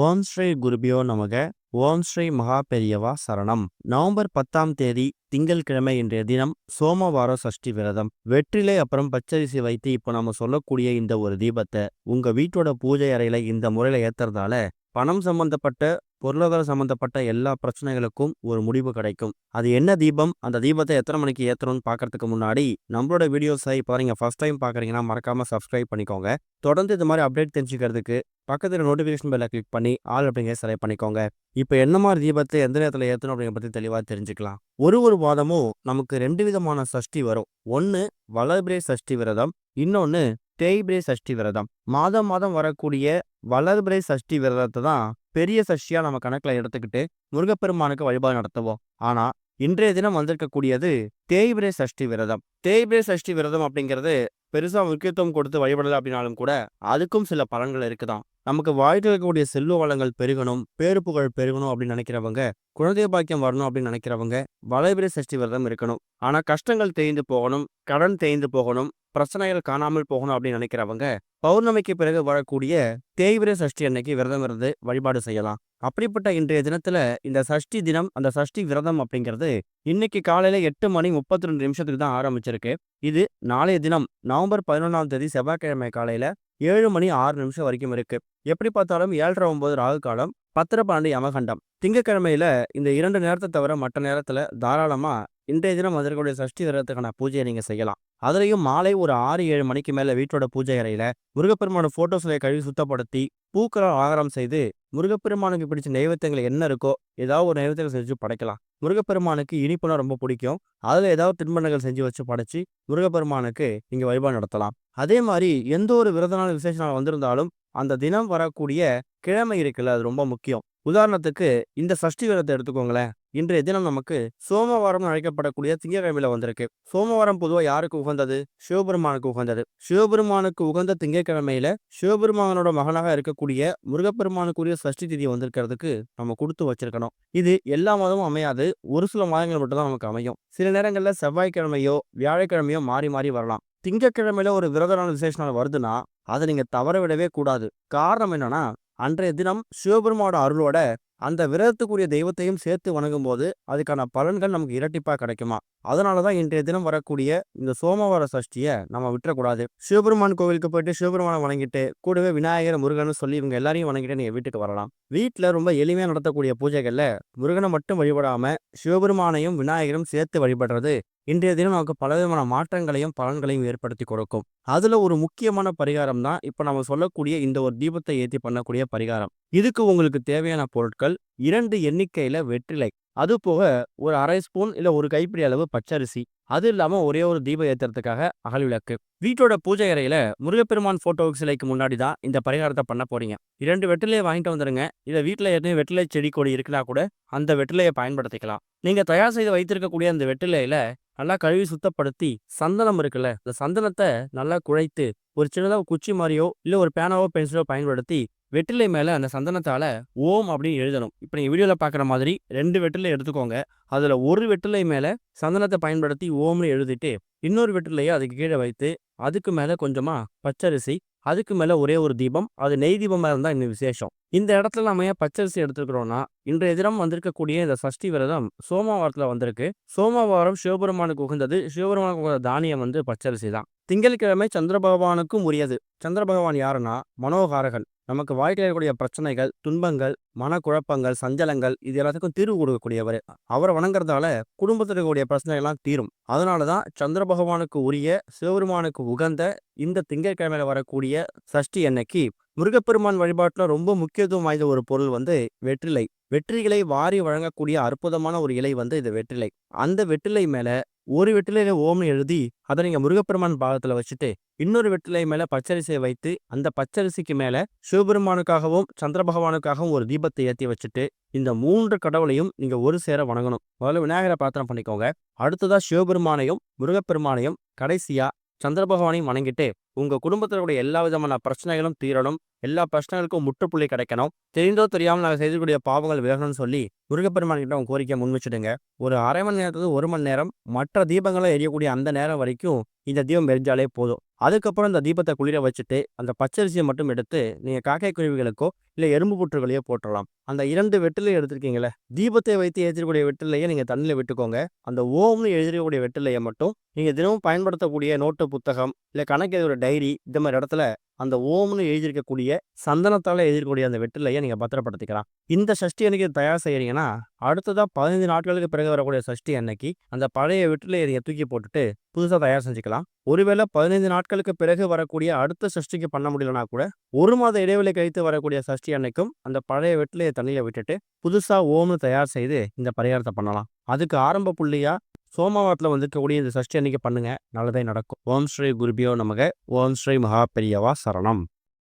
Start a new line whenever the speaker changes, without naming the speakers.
ஓம் ஸ்ரீ குருபியோ நமக. ஓம் ஸ்ரீ மகா பெரியவா சரணம். நவம்பர் 10ஆம் தேதி திங்கட்கிழமை இன்றைய தினம் சோமவார சஷ்டி விரதம். வெற்றிலை அப்புறம் பச்சரிசி வைத்து இப்போ நம்ம சொல்லக்கூடிய இந்த ஒரு தீபத்தை உங்க வீட்டோட பூஜை அறையில இந்த முறையில ஏத்துறதால பணம் சம்பந்தப்பட்ட பொருளாதார சம்பந்தப்பட்ட எல்லா பிரச்சனைகளுக்கும் ஒரு முடிவு கிடைக்கும். அது என்ன தீபம், அந்த தீபத்தை எத்தனை மணிக்கு ஏற்றணும்னு பார்க்கறதுக்கு முன்னாடி நம்மளோட வீடியோஸை இப்போ நீங்கள் ஃபர்ஸ்ட் டைம் பார்க்குறீங்கன்னா மறக்காம சப்ஸ்கிரைப் பண்ணிக்கோங்க. தொடர்ந்து இது மாதிரி அப்டேட் தெரிஞ்சுக்கிறதுக்கு பக்கத்தில் நோட்டிஃபிகேஷன் பெல்லை கிளிக் பண்ணி ஆல் அப்படிங்கிற செலக்ட் பண்ணிக்கோங்க. இப்போ என்ன மாதிரி தீபத்தை எந்த நேரத்தில் ஏற்றணும் அப்படிங்கிற பற்றி தெளிவாக தெரிஞ்சுக்கலாம். ஒரு மாதமும் நமக்கு 2 விதமான சஷ்டி வரும். ஒன்று வளர்பிறை சஷ்டி விரதம், இன்னொன்று தேய்பிறை சஷ்டி விரதம். மாதம் மாதம் வரக்கூடிய வளர்பிறை சஷ்டி விரதத்தை தான் பெரிய சஷ்டியா நம்ம கணக்குல எடுத்துக்கிட்டு முருகப்பெருமானுக்கு வழிபாடு நடத்துவோம். ஆனா இன்றைய தினம் வந்திருக்கக்கூடியது தேய்பிறை சஷ்டி விரதம். தேய்பிறை சஷ்டி விரதம் அப்படிங்கிறது பெருசா முக்கியத்துவம் கொடுத்து வழிபடல அப்படின்னாலும் கூட அதுக்கும் சில பலன்கள் இருக்குதான். நமக்கு வாழ்க்கையில் இருக்கக்கூடிய செல்வ வளங்கள் பெருகணும், பேரு புகழ் பெருகணும் அப்படின்னு நினைக்கிறவங்க, குழந்தை பாக்கியம் வரணும் அப்படின்னு நினைக்கிறவங்க வளர்பிறை சஷ்டி விரதம் இருக்கணும். ஆனா கஷ்டங்கள் தேய்ந்து போகணும், கடன் தேய்ந்து போகணும், பிரச்சனைகள் காணாமல் போகணும் அப்படின்னு நினைக்கிறவங்க பௌர்ணமிக்கு பிறகு வரக்கூடிய தேய்பிறை சஷ்டி அன்னைக்கு விரதம் இருந்து வழிபாடு செய்யலாம். அப்படிப்பட்ட இன்றைய தினத்துல இந்த சஷ்டி தினம், அந்த சஷ்டி விரதம் அப்படிங்கிறது இன்னைக்கு காலையில 8:32 தான் ஆரம்பிச்சிருக்கு. இது நாளைய தினம் நவம்பர் 11ஆம் தேதி செவ்வாய்க்கிழமை காலையில 7:06 வரைக்கும் இருக்கு. எப்படி பார்த்தாலும் 7:30-9 ராகு காலம், 10:12 யமகண்டம். திங்கக்கிழமையில இந்த 2 நேரத்தை தவிர மற்ற நேரத்துல தாராளமா இன்றைய தினம் வந்திருக்கக்கூடிய சஷ்டி விரதத்துக்கான பூஜையை நீங்க செய்யலாம். அதுலயும் மாலை ஒரு 6-7 மணிக்கு மேல வீட்டோட பூஜை அறையில முருகப்பெருமான போட்டோஸ்களை கழுவி சுத்தப்படுத்தி பூக்களால் ஆகாரம் செய்து முருகப்பெருமானுக்கு பிடிச்ச நைவேத்தியங்கள் என்ன இருக்கோ ஏதாவது ஒரு நைவேத்தியம் செஞ்சு படைக்கலாம். முருகப்பெருமானுக்கு இனிப்புனா ரொம்ப பிடிக்கும். அதுல ஏதாவது தின்பண்டங்கள் செஞ்சு வச்சு படைச்சு முருகப்பெருமானுக்கு நீங்க வழிபாடு நடத்தலாம். அதே மாதிரி எந்த ஒரு விரத நாள் விசேஷ நாள் வந்திருந்தாலும் அந்த தினம் வரக்கூடிய கிழமை இருக்குல்ல, அது ரொம்ப முக்கியம். உதாரணத்துக்கு இந்த சஷ்டி விரதத்தை எடுத்துக்கோங்களேன். இன்றைய தினம் நமக்கு சோமவாரம் அழைக்கப்படக்கூடிய திங்கட்கிழமையில வந்திருக்கு. சோமவாரம் பொதுவாக யாருக்கு உகந்தது? சிவபெருமானுக்கு உகந்தது. சிவபெருமானுக்கு உகந்த திங்கட்கிழமையில சிவபெருமானோட மகனாக இருக்கக்கூடிய முருகப்பெருமானுக்குரிய சஷ்டி திதி வந்திருக்கிறதுக்கு நம்ம கொடுத்து வச்சிருக்கணும். இது எல்லா மாதமும் அமையாது, ஒரு சில மாதங்கள் மட்டும் தான் நமக்கு அமையும். சில நேரங்கள்ல செவ்வாய்க்கிழமையோ வியாழக்கிழமையோ மாறி மாறி வரலாம். திங்கட்கிழமையில ஒரு விரத நாள் விசேஷ நாள் வருதுன்னா அதை நீங்க தவற விடவே கூடாது. காரணம் என்னன்னா, அன்றைய தினம் சிவபெருமானோட அருளோட அந்த விரதத்துக்குரிய தெய்வத்தையும் சேர்த்து வணங்கும் போது அதுக்கான பலன்கள் நமக்கு இரட்டிப்பா கிடைக்குமா. அதனாலதான் இன்றைய தினம் வரக்கூடிய இந்த சோமவார சஷ்டியை நம்ம விட்டுறக்கூடாது. சிவபெருமான் கோவிலுக்கு போயிட்டு சிவபெருமானை வணங்கிட்டு கூடவே விநாயகர், முருகன் சொல்லி இவங்க எல்லாரையும் வணங்கிட்டு நீங்க வீட்டுக்கு வரலாம். வீட்டுல ரொம்ப எளிமையா நடத்தக்கூடிய பூஜைகள்ல முருகனை மட்டும் வழிபடாம சிவபெருமானையும் விநாயகரும் சேர்த்து வழிபடுறது இன்றைய தினம் நமக்கு பலவிதமான மாற்றங்களையும் பலன்களையும் ஏற்படுத்தி கொடுக்கும். அதுல ஒரு முக்கியமான பரிகாரம் தான் இப்ப நம்ம சொல்லக்கூடிய இந்த ஒரு தீபத்தை ஏற்றி பண்ணக்கூடிய பரிகாரம். இதுக்கு உங்களுக்கு தேவையான பொருட்கள் 2 எண்ணிக்கையில வெற்றிலை, அது போக ஒரு 1/2 ஸ்பூன் இல்ல ஒரு கைப்பிடி அளவு பச்சரிசி, அது இல்லாம ஒரே ஒரு தீபம் ஏத்துறதுக்காக அகல் விளக்கு. வீட்டோட பூஜை அறையில முருகப்பெருமான் போட்டோ சிலைக்கு முன்னாடி தான் இந்த பரிகாரத்தை பண்ண போறீங்க. 2 வெற்றிலையை வாங்கிட்டு வந்துருங்க. இதை வீட்டுல ஏற்கனவே வெற்றிலை செடி கொடி இருக்குன்னா கூட அந்த வெற்றிலையை பயன்படுத்திக்கலாம். நீங்க தயார் செய்து வைத்திருக்கக்கூடிய அந்த வெற்றிலையில நல்லா கழுவி சுத்தப்படுத்தி சந்தனம் இருக்குல்ல, இந்த சந்தனத்தை நல்லா குழைத்து ஒரு சின்னதாக குச்சி மாதிரியோ இல்ல ஒரு பேனாவோ பென்சிலோ பயன்படுத்தி வெற்றிலை மேல அந்த சந்தனத்தால ஓம் அப்படின்னு எழுதணும். இப்ப நீங்க வீடியோல பாக்குற மாதிரி 2 வெற்றிலை எடுத்துக்கோங்க. அதுல ஒரு வெற்றிலை மேல சந்தனத்தை பயன்படுத்தி ஓம்னு எழுதிட்டு இன்னொரு வெற்றிலையை அதுக்கு கீழே வைத்து அதுக்கு மேல கொஞ்சமா பச்சரிசி, அதுக்கு மேல ஒரே ஒரு தீபம், அது நெய் தீபமா இருந்தா இன்னும் விசேஷம். இந்த இடத்துல நம்ம ஏன் பச்சரிசி எடுத்துக்கிறோம்னா, இன்றைய தினம் வந்திருக்கக்கூடிய இந்த சஷ்டி விரதம் சோமவாரத்துல வந்திருக்கு. சோமவாரம் சிவபெருமானுக்கு உகந்தது. சிவபெருமானுக்கு உகந்த தானியம் பச்சரிசி தான். திங்கட்கிழமை சந்திர பகவானுக்கும் உரியது. சந்திர பகவான் யாருன்னா மனோகாரகன். நமக்கு வாழ்க்கையில் இருக்கக்கூடிய பிரச்சனைகள், துன்பங்கள், மனக்குழப்பங்கள், சஞ்சலங்கள் இது எல்லாத்துக்கும் தீர்வு கொடுக்கக்கூடியவர். அவரை வணங்குறதால குடும்பத்தில் இருக்கக்கூடிய பிரச்சனைகள்லாம் தீரும். அதனாலதான் சந்திர பகவானுக்கு உரிய, சிவபெருமானுக்கு உகந்த இந்த திங்கட்கிழமையில வரக்கூடிய சஷ்டி அன்னைக்கு முருகப்பெருமான் வழிபாட்டுல ரொம்ப முக்கியத்துவம் வாய்ந்த ஒரு பொருள் வெற்றிலை. வெற்றிகளை வாரி வழங்கக்கூடிய அற்புதமான ஒரு இலை இது வெற்றிலை. அந்த வெற்றிலை மேல ஒரு வெற்றிலையில ஓம்னு எழுதி அதை நீங்க முருகப்பெருமான் பாகத்துல வச்சுட்டு இன்னொரு வெற்றிலை மேல பச்சரிசியை வைத்து அந்த பச்சரிசிக்கு மேல சிவபெருமானுக்காகவும் சந்திர பகவானுக்காகவும் ஒரு தீபத்தை ஏற்றி வச்சுட்டு இந்த 3 கடவுளையும் நீங்க ஒரு சேர வணங்கணும். முதல்ல விநாயகரை பிரார்த்தனை பண்ணிக்கோங்க. அடுத்ததா சிவபெருமானையும் முருகப்பெருமானையும், கடைசியா சந்திர பகவானையும் வணங்கிட்டு உங்க குடும்பத்தினுடைய எல்லா விதமான பிரச்சனைகளும் தீரணும், எல்லா பிரச்சனைகளுக்கும் முற்றுப்புள்ளி கிடைக்கணும், தெரிந்தோ தெரியாமல் நாங்கள் செய்யக்கூடிய பாவங்கள் விலகணும்னு சொல்லி முருகப்பெருமான் கிட்ட உங்க கோரிக்கையை முன்வச்சுடுங்க. ஒரு 1/2 மணி நேரத்துக்கு 1 மணி நேரம் மற்ற தீபங்களை எரியக்கூடிய அந்த நேரம் வரைக்கும் இந்த தீபம் எரிஞ்சாலே போதும். அதுக்கப்புறம் இந்த தீபத்தை குளிர வச்சுட்டு அந்த பச்சரிசியை மட்டும் எடுத்து நீங்க காக்கை குருவிகளுக்கோ இல்லை எறும்பு புற்றுகளையோ போட்டுடலாம். அந்த 2 வெற்றிலை எடுத்திருக்கீங்களே, தீபத்தை வைத்து ஏற்றக்கூடிய வெற்றிலையை நீங்க தண்ணியில விட்டுக்கோங்க. அந்த ஓம்னு எழுதக்கூடிய வெற்றிலையை மட்டும் நீங்க தினமும் பயன்படுத்தக்கூடிய நோட்டு புத்தகம் இல்லை கணக்கு எழுதுற டைரி இந்த மாதிரி இடத்துல அந்த ஓம்னு எழுதியிருக்கக்கூடிய சந்தனத்தால எழுதியிருக்கக்கூடிய அந்த வெற்றிலையை நீங்க பத்திரப்படுத்திக்கலாம். இந்த சஷ்டி அன்னைக்கு தயார் செய்யறீங்கன்னா, அடுத்ததா 15 நாட்களுக்கு பிறகு வரக்கூடிய சஷ்டி அன்னைக்கு அந்த பழைய வெற்றிலையை நீங்க தூக்கி போட்டுட்டு புதுசா தயார் செஞ்சுக்கலாம். ஒருவேளை 15 நாட்களுக்கு பிறகு வரக்கூடிய அடுத்த சஷ்டிக்கு பண்ண முடியலனா கூட 1 மாத இடைவெளி கழித்து வரக்கூடிய சஷ்டி அன்னைக்கும் அந்த பழைய வெற்றிலையை தண்ணியில விட்டுட்டு புதுசா ஓம்னு தயார் செய்து இந்த பரிகாரத்தை பண்ணலாம். அதுக்கு ஆரம்ப புள்ளியா சோமவாரத்துல வந்திருக்கக்கூடிய இந்த சஷ்டி அன்னைக்கு பண்ணுங்க. நல்லதே நடக்கும். ஓம் ஸ்ரீ குருபியோ நமக. ஓம் ஸ்ரீ மகா பெரியவா சரணம்.